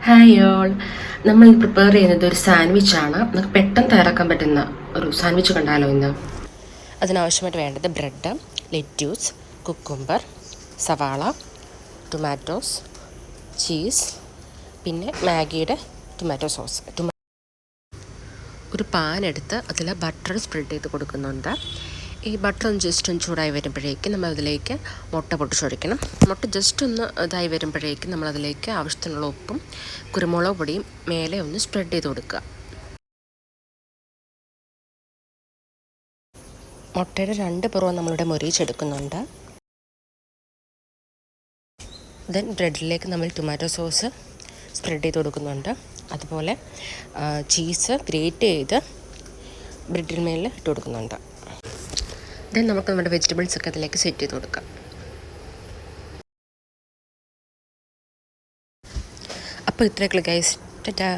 Hi all. നമ്മൾ prepare ചെയ്യുന്നത് ഒരു സാൻഡ്വിച്ചാണ്. നമുക്ക് പെട്ടെന്ന് തയ്യാറാക്കാൻ പറ്റുന്ന ഒരു സാൻഡ്വിച്ച് കണ്ടാലോ ഇന്ന്. അതിനാവശ്യമായിട്ട് വേണ്ടത് ബ്രെഡ്, ലെറ്റ്യൂസ്, കുക്കുംബർ, സവാള, ടൊമാറ്റോസ്, ചീസ്, പിന്നെ മാഗിയുടെ ടൊമാറ്റോ സോസ്. ഒരു പാൻ എടുത്ത് അതിൽ ബട്ടർ സ്പ്രെഡ് ചെയ്ത് കൊടുക്കുന്നുണ്ട്. ഈ ബട്ടർ ഒന്ന് ജസ്റ്റ് ഒന്ന് ചൂടായി വരുമ്പോഴേക്കും നമ്മൾ അതിലേക്ക് മുട്ട പൊട്ടിച്ചൊഴിക്കണം. മുട്ട ജസ്റ്റ് ഒന്ന് ഇതായി വരുമ്പോഴേക്കും നമ്മളതിലേക്ക് ആവശ്യത്തിനുള്ള ഉപ്പും കുരുമുളക് പൊടിയും മേലെ ഒന്ന് സ്പ്രെഡ് ചെയ്ത് കൊടുക്കുക. മുട്ടയുടെ 2 പുറവും നമ്മളിവിടെ മൊരിയിച്ചെടുക്കുന്നുണ്ട്. ദെൻ ബ്രെഡിലേക്ക് നമ്മൾ ടൊമാറ്റോ സോസ് സ്പ്രെഡ് ചെയ്ത് കൊടുക്കുന്നുണ്ട്. അതുപോലെ ചീസ് ഗ്രേറ്റ് ചെയ്ത് ബ്രെഡിന് മേലിൽ ഇട്ട് കൊടുക്കുന്നുണ്ട്. ദെൻ നമുക്ക് നമ്മുടെ വെജിറ്റബിൾസൊക്കെ അതിലേക്ക് സെറ്റ് ചെയ്ത് കൊടുക്കാം. അപ്പോൾ ഇത്രയൊക്കെ ഗൈസ്, ടാറ്റാ.